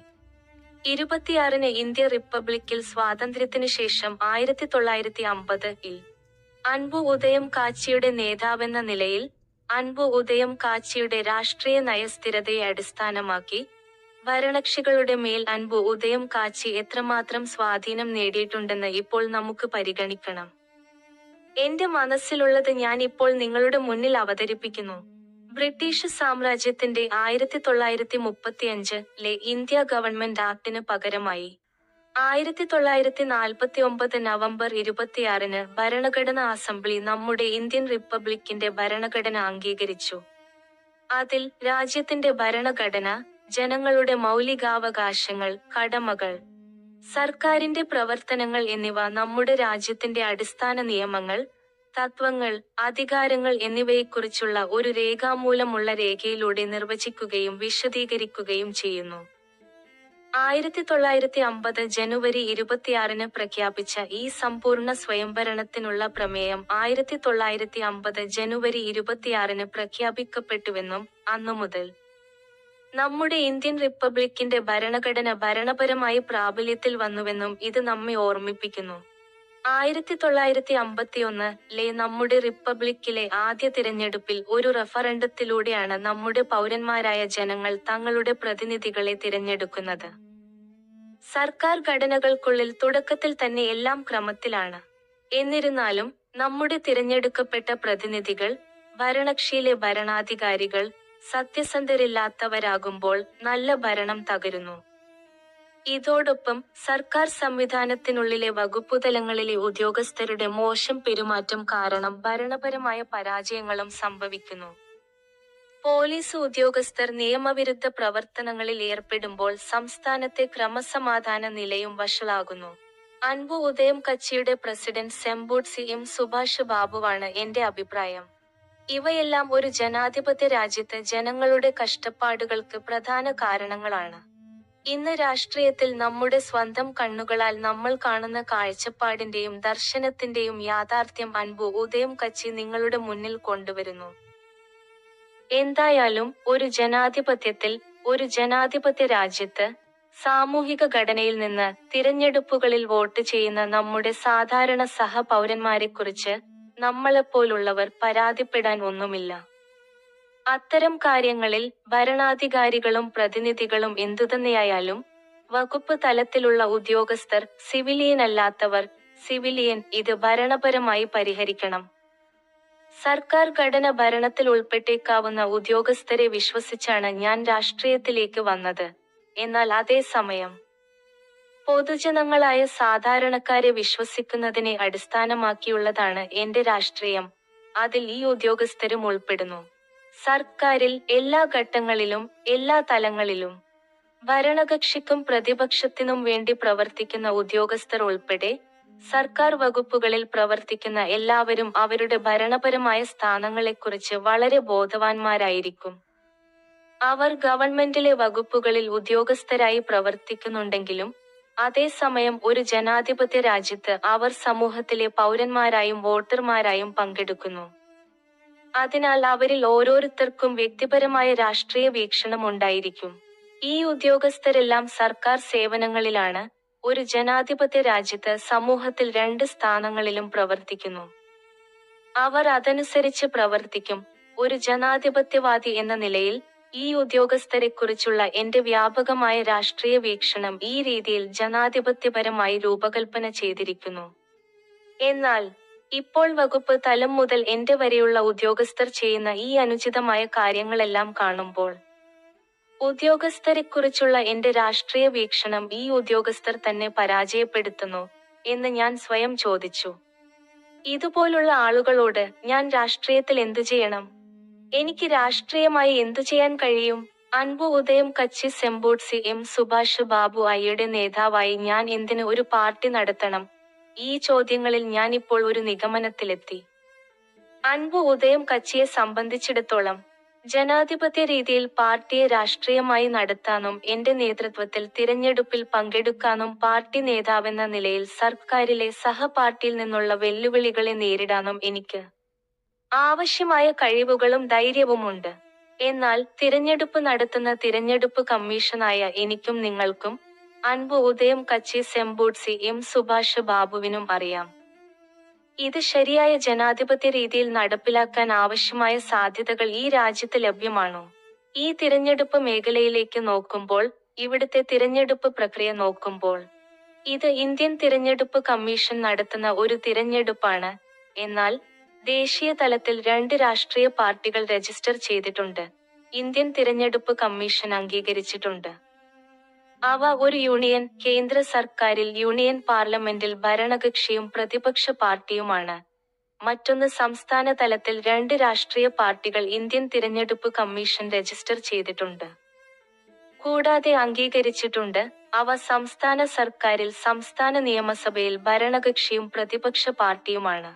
26 ഇന്ത്യ റിപ്പബ്ലിക്കിൽ സ്വാതന്ത്ര്യത്തിന് ശേഷം 1950 അൻപു ഉദയം കാച്ചിയുടെ നേതാവെന്ന നിലയിൽ, അൻപു ഉദയം കാച്ചിയുടെ രാഷ്ട്രീയ നയസ്ഥിരതയെ അടിസ്ഥാനമാക്കി, ഭരണകക്ഷികളുടെ മേൽ അൻപു ഉദയം കാച്ചി എത്രമാത്രം സ്വാധീനം നേടിയിട്ടുണ്ടെന്ന് ഇപ്പോൾ നമുക്ക് പരിഗണിക്കണം. എന്റെ മനസ്സിലുള്ളത് ഞാൻ ഇപ്പോൾ നിങ്ങളുടെ മുന്നിൽ അവതരിപ്പിക്കുന്നു. ബ്രിട്ടീഷ് സാമ്രാജ്യത്തിന്റെ 1935 ഇന്ത്യ ഗവൺമെന്റ് ആക്ടിന് പകരമായി 1949 നവംബർ 26 ഭരണഘടനാ അസംബ്ലി നമ്മുടെ ഇന്ത്യൻ റിപ്പബ്ലിക്കിന്റെ ഭരണഘടന അംഗീകരിച്ചു. അതിൽ രാജ്യത്തിന്റെ ഭരണഘടന, ജനങ്ങളുടെ മൗലികാവകാശങ്ങൾ, കടമകൾ, സർക്കാരിന്റെ പ്രവർത്തനങ്ങൾ എന്നിവ നമ്മുടെ രാജ്യത്തിന്റെ അടിസ്ഥാന നിയമങ്ങൾ, തത്വങ്ങൾ, അധികാരങ്ങൾ എന്നിവയെക്കുറിച്ചുള്ള ഒരു രേഖാമൂലമുള്ള രേഖയിലൂടെ നിർവചിക്കുകയും വിശദീകരിക്കുകയും ചെയ്യുന്നു. 1950 ജനുവരി 26 പ്രഖ്യാപിച്ച ഈ സമ്പൂർണ്ണ സ്വയംഭരണത്തിനുള്ള പ്രമേയം 1950 ജനുവരി 26 പ്രഖ്യാപിക്കപ്പെട്ടുവെന്നും അന്നു മുതൽ നമ്മുടെ ഇന്ത്യൻ റിപ്പബ്ലിക്കിന്റെ ഭരണഘടന ഭരണപരമായി പ്രാബല്യത്തിൽ വന്നുവെന്നും ഇത് നമ്മെ ഓർമ്മിപ്പിക്കുന്നു. 1951 നമ്മുടെ റിപ്പബ്ലിക്കിലെ ആദ്യ തിരഞ്ഞെടുപ്പിൽ ഒരു റഫറണ്ടത്തിലൂടെയാണ് നമ്മുടെ പൗരന്മാരായ ജനങ്ങൾ തങ്ങളുടെ പ്രതിനിധികളെ തിരഞ്ഞെടുക്കുന്നത്. സർക്കാർ ഘടനകൾക്കുള്ളിൽ തുടക്കത്തിൽ തന്നെ എല്ലാം ക്രമത്തിലാണ്. എന്നിരുന്നാലും നമ്മുടെ തിരഞ്ഞെടുക്കപ്പെട്ട പ്രതിനിധികൾ, ഭരണകക്ഷിയിലെ ഭരണാധികാരികൾ സത്യസന്ധരില്ലാത്തവരാകുമ്പോൾ നല്ല ഭരണം തകരുന്നു. ഇതോടൊപ്പം സർക്കാർ സംവിധാനത്തിനുള്ളിലെ വകുപ്പുതലങ്ങളിലെ ഉദ്യോഗസ്ഥരുടെ മോശം പെരുമാറ്റം കാരണം ഭരണപരമായ പരാജയങ്ങളും സംഭവിക്കുന്നു. പോലീസ് ഉദ്യോഗസ്ഥർ നിയമവിരുദ്ധ പ്രവർത്തനങ്ങളിൽ ഏർപ്പെടുമ്പോൾ സംസ്ഥാനത്തെ ക്രമസമാധാന നിലയും വഷളാകുന്നു. അൻപു ഉദയം കച്ചിയുടെ പ്രസിഡന്റ് സെമ്പൂട്ട് സി.എം. സുഭാഷ് ബാബുവാണ് എന്റെ അഭിപ്രായം. ഇവയെല്ലാം ഒരു ജനാധിപത്യ രാജ്യത്ത് ജനങ്ങളുടെ കഷ്ടപ്പാടുകൾക്ക് പ്രധാന കാരണങ്ങളാണ്. ഇന്ന് രാഷ്ട്രീയത്തിൽ നമ്മുടെ സ്വന്തം കണ്ണുകളാൽ നമ്മൾ കാണുന്ന കാഴ്ചപ്പാടിന്റെയും ദർശനത്തിന്റെയും യാഥാർത്ഥ്യം അൻപു ഉദയം കച്ചി നിങ്ങളുടെ മുന്നിൽ കൊണ്ടുവരുന്നു. എന്തായാലും ഒരു ജനാധിപത്യത്തിൽ, ഒരു ജനാധിപത്യ രാജ്യത്ത്, സാമൂഹിക ഘടനയിൽ നിന്ന് തിരഞ്ഞെടുപ്പുകളിൽ വോട്ട് ചെയ്യുന്ന നമ്മുടെ സാധാരണ സഹപൗരന്മാരെക്കുറിച്ച് നമ്മളെപ്പോലുള്ളവർ പരാതിപ്പെടാൻ ഒന്നുമില്ല. അത്തരം കാര്യങ്ങളിൽ ഭരണാധികാരികളും പ്രതിനിധികളും എന്തുതന്നെയായാലും, വകുപ്പ് തലത്തിലുള്ള ഉദ്യോഗസ്ഥർ, സിവിലിയനല്ലാത്തവർ, സിവിലിയൻ ഇത് ഭരണപരമായി പരിഹരിക്കണം. സർക്കാർ ഘടന ഭരണത്തിൽ ഉൾപ്പെട്ടേക്കാവുന്ന ഉദ്യോഗസ്ഥരെ വിശ്വസിച്ചാണ് ഞാൻ രാഷ്ട്രീയത്തിലേക്ക് വന്നത്. എന്നാൽ അതേസമയം പൊതുജനങ്ങളായ സാധാരണക്കാരെ വിശ്വസിക്കുന്നതിനെ അടിസ്ഥാനമാക്കിയുള്ളതാണ് എന്റെ രാഷ്ട്രീയം. അതിൽ ഈ ഉദ്യോഗസ്ഥരും ഉൾപ്പെടുന്നു. സർക്കാരിൽ എല്ലാ ഘട്ടങ്ങളിലും, എല്ലാ തലങ്ങളിലും ഭരണകക്ഷിക്കും പ്രതിപക്ഷത്തിനും വേണ്ടി പ്രവർത്തിക്കുന്ന ഉദ്യോഗസ്ഥർ ഉൾപ്പെടെ സർക്കാർ വകുപ്പുകളിൽ പ്രവർത്തിക്കുന്ന എല്ലാവരും അവരുടെ ഭരണപരമായ സ്ഥാനങ്ങളെക്കുറിച്ച് വളരെ ബോധവാന്മാരായിരിക്കും. അവർ ഗവൺമെന്റിലെ വകുപ്പുകളിൽ ഉദ്യോഗസ്ഥരായി പ്രവർത്തിക്കുന്നുണ്ടെങ്കിലും അതേസമയം ഒരു ജനാധിപത്യ രാജ്യത്ത് അവർ സമൂഹത്തിലെ പൗരന്മാരായും വോട്ടർമാരായും പങ്കെടുക്കുന്നു. അതിനാൽ അവരിൽ ഓരോരുത്തർക്കും വ്യക്തിപരമായ രാഷ്ട്രീയ വീക്ഷണം ഉണ്ടായിരിക്കും. ഈ ഉദ്യോഗസ്ഥരെല്ലാം സർക്കാർ സേവനങ്ങളിലാണ്. ഒരു ജനാധിപത്യ രാജ്യത്ത് സമൂഹത്തിൽ 2 സ്ഥാനങ്ങളിലും പ്രവർത്തിക്കുന്നു. അവർ അതനുസരിച്ച് പ്രവർത്തിക്കും. ഒരു ജനാധിപത്യവാദി എന്ന നിലയിൽ ഈ ഉദ്യോഗസ്ഥരെക്കുറിച്ചുള്ള എന്റെ വ്യാപകമായ രാഷ്ട്രീയ വീക്ഷണം ഈ രീതിയിൽ ജനാധിപത്യപരമായി രൂപകൽപ്പന ചെയ്തിരിക്കുന്നു. എന്നാൽ ഇപ്പോൾ വകുപ്പ് തലം മുതൽ എന്റെ വരെയുള്ള ഉദ്യോഗസ്ഥർ ചെയ്യുന്ന ഈ അനുചിതമായ കാര്യങ്ങളെല്ലാം കാണുമ്പോൾ ഉദ്യോഗസ്ഥരെക്കുറിച്ചുള്ള എന്റെ രാഷ്ട്രീയ വീക്ഷണം ഈ ഉദ്യോഗസ്ഥർ തന്നെ പരാജയപ്പെടുത്തുന്നു എന്ന് ഞാൻ സ്വയം ചോദിച്ചു. ഇതുപോലുള്ള ആളുകളോട് ഞാൻ രാഷ്ട്രീയത്തിൽ എന്തു ചെയ്യണം? എനിക്ക് രാഷ്ട്രീയമായി എന്തു ചെയ്യാൻ കഴിയും? അൻപു ഉദയം കച്ചി സെമ്പൂട്സി എം സുഭാഷ് ബാബു ഐയുടെ നേതാവായി ഞാൻ എന്തിന് ഒരു പാർട്ടി നടത്തണം? ഈ ചോദ്യങ്ങളിൽ ഞാനിപ്പോൾ ഒരു നിഗമനത്തിലെത്തി. അൻപു ഉദയം കച്ചിയെ സംബന്ധിച്ചിടത്തോളം ജനാധിപത്യ രീതിയിൽ പാർട്ടിയെ രാഷ്ട്രീയമായി നടത്താനും എന്റെ നേതൃത്വത്തിൽ തിരഞ്ഞെടുപ്പിൽ പങ്കെടുക്കാനും പാർട്ടി നേതാവെന്ന നിലയിൽ സർക്കാരിലെ സഹപാർട്ടിയിൽ നിന്നുള്ള വെല്ലുവിളികളെ നേരിടാനും എനിക്ക് ആവശ്യമായ കഴിവുകളും ധൈര്യവുമുണ്ട്. എന്നാൽ തിരഞ്ഞെടുപ്പ് നടത്തുന്ന തിരഞ്ഞെടുപ്പ് കമ്മീഷനായ എനിക്കും നിങ്ങൾക്കും അൻപു ഉദയം കച്ചി സെമ്പൂട്സി എം സുഭാഷ് ബാബുവിനും അറിയാം. ഇത് ശരിയായ ജനാധിപത്യ രീതിയിൽ നടപ്പിലാക്കാൻ ആവശ്യമായ സാധ്യതകൾ ഈ രാജ്യത്ത് ലഭ്യമാണോ? ഈ തിരഞ്ഞെടുപ്പ് മേഖലയിലേക്ക് നോക്കുമ്പോൾ, ഇവിടുത്തെ തിരഞ്ഞെടുപ്പ് പ്രക്രിയ നോക്കുമ്പോൾ, ഇത് ഇന്ത്യൻ തിരഞ്ഞെടുപ്പ് കമ്മീഷൻ നടത്തുന്ന ഒരു തിരഞ്ഞെടുപ്പാണ്. എന്നാൽ ദേശീയ തലത്തിൽ 2 രാഷ്ട്രീയ പാർട്ടികൾ രജിസ്റ്റർ ചെയ്തിട്ടുണ്ട്. ഇന്ത്യൻ തിരഞ്ഞെടുപ്പ് കമ്മീഷൻ അംഗീകരിച്ചിട്ടുണ്ട്. അവ ഒരു യൂണിയൻ കേന്ദ്ര സർക്കാരിൽ യൂണിയൻ പാർലമെന്റിൽ ഭരണകക്ഷിയും പ്രതിപക്ഷ പാർട്ടിയുമാണ്. മറ്റൊന്ന് സംസ്ഥാന തലത്തിൽ 2 രാഷ്ട്രീയ പാർട്ടികൾ ഇന്ത്യൻ തിരഞ്ഞെടുപ്പ് കമ്മീഷൻ രജിസ്റ്റർ ചെയ്തിട്ടുണ്ട്. കൂടാതെ അംഗീകരിച്ചിട്ടുണ്ട്. അവ സംസ്ഥാന സർക്കാരിൽ സംസ്ഥാന നിയമസഭയിൽ ഭരണകക്ഷിയും പ്രതിപക്ഷ പാർട്ടിയുമാണ്.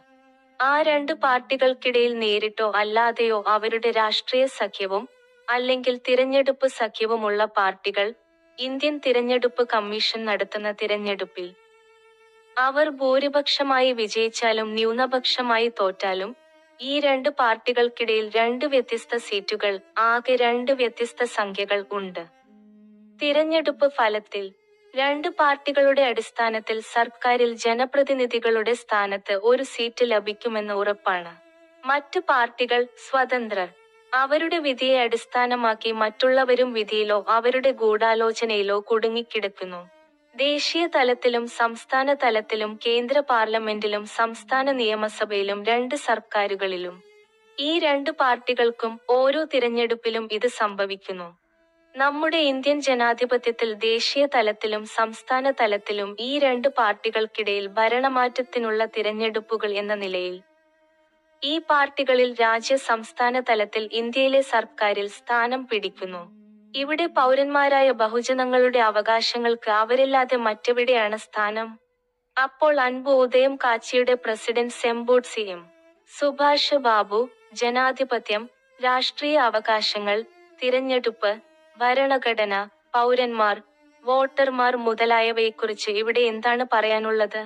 ആ 2 പാർട്ടികൾക്കിടയിൽ നേരിട്ടോ അല്ലാതെയോ അവരുടെ രാഷ്ട്രീയ സഖ്യവും അല്ലെങ്കിൽ തിരഞ്ഞെടുപ്പ് സഖ്യവുമുള്ള പാർട്ടികൾ ഇന്ത്യൻ തിരഞ്ഞെടുപ്പ് കമ്മീഷൻ നടത്തുന്ന തിരഞ്ഞെടുപ്പിൽ അവർ ഭൂരിപക്ഷമായി വിജയിച്ചാലും ന്യൂനപക്ഷമായി തോറ്റാലും ഈ 2 പാർട്ടികൾക്കിടയിൽ 2 വ്യത്യസ്ത സീറ്റുകൾ, ആകെ 2 വ്യത്യസ്ത സംഖ്യകൾ ഉണ്ട്. തിരഞ്ഞെടുപ്പ് ഫലത്തിൽ 2 പാർട്ടികളുടെ അടിസ്ഥാനത്തിൽ സർക്കാരിൽ ജനപ്രതിനിധികളുടെ സ്ഥാനത്ത് ഒരു സീറ്റ് ലഭിക്കുമെന്ന് ഉറപ്പാണ്. മറ്റു പാർട്ടികൾ, സ്വതന്ത്രർ, അവരുടെ വിധിയെ അടിസ്ഥാനമാക്കി മറ്റുള്ളവരും വിധിയിലോ അവരുടെ ഗൂഢാലോചനയിലോ കുടുങ്ങിക്കിടക്കുന്നു. ദേശീയ തലത്തിലും സംസ്ഥാന തലത്തിലും കേന്ദ്ര പാർലമെന്റിലും സംസ്ഥാന നിയമസഭയിലും 2 സർക്കാരുകളിലും ഈ 2 പാർട്ടികൾക്കും ഓരോ തിരഞ്ഞെടുപ്പിലും ഇത് സംഭവിക്കുന്നു. നമ്മുടെ ഇന്ത്യൻ ജനാധിപത്യത്തിൽ ദേശീയ തലത്തിലും സംസ്ഥാന തലത്തിലും ഈ 2 പാർട്ടികൾക്കിടയിൽ ഭരണമാറ്റത്തിനുള്ള തിരഞ്ഞെടുപ്പുകൾ എന്ന നിലയിൽ ഈ പാർട്ടികളിൽ സംസ്ഥാന തലത്തിൽ ഇന്ത്യയിലെ സർക്കാരിൽ സ്ഥാനം പിടിക്കുന്നു. ഇവിടെ പൗരന്മാരായ ബഹുജനങ്ങളുടെ അവകാശങ്ങൾക്ക് അവരില്ലാതെ മറ്റെവിടെയാണ് സ്ഥാനം? അപ്പോൾ അൻപു ഉദയം കാച്ചിയുടെ പ്രസിഡന്റ് സെമ്പൂട്സി എം സുഭാഷ് ബാബു ജനാധിപത്യം, രാഷ്ട്രീയ അവകാശങ്ങൾ, തിരഞ്ഞെടുപ്പ്, ഭരണഘടന, പൗരന്മാർ, വോട്ടർമാർ മുതലായവയെക്കുറിച്ച് ഇവിടെ എന്താണ് പറയാനുള്ളത്?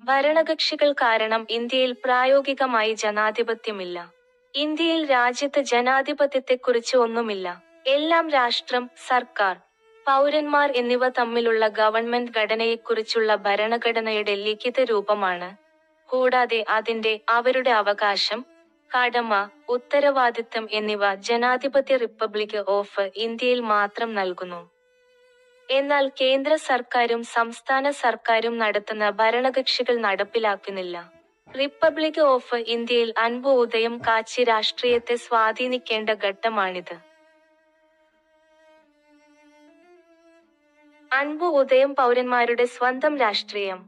ഭരണകക്ഷികൾ കാരണം ഇന്ത്യയിൽ പ്രായോഗികമായി ജനാധിപത്യമില്ല. ഇന്ത്യയിൽ രാജ്യത്ത് ജനാധിപത്യത്തെക്കുറിച്ച് ഒന്നുമില്ല. എല്ലാം രാഷ്ട്രം, സർക്കാർ, പൗരന്മാർ എന്നിവ തമ്മിലുള്ള ഗവൺമെന്റ് ഘടനയെക്കുറിച്ചുള്ള ഭരണഘടനയുടെ ലിഖിത രൂപമാണ്. കൂടാതെ അവരുടെ അവകാശം, കടമ, ഉത്തരവാദിത്തം എന്നിവ ജനാധിപത്യ റിപ്പബ്ലിക് ഓഫ് ഇന്ത്യയിൽ മാത്രം നൽകുന്നു. എന്നാൽ കേന്ദ്ര സർക്കാരും സംസ്ഥാന സർക്കാരും നടത്തുന്ന ഭരണകക്ഷികൾ നടപ്പിലാക്കുന്നില്ല. റിപ്പബ്ലിക് ഓഫ് ഇന്ത്യയിൽ അൻപു ഉദയം കാച്ചി രാഷ്ട്രീയത്തെ സ്വാധീനിക്കേണ്ട ഘട്ടമാണിത്. അൻപു ഉദയം പൗരന്മാരുടെ സ്വന്തം രാഷ്ട്രീയം.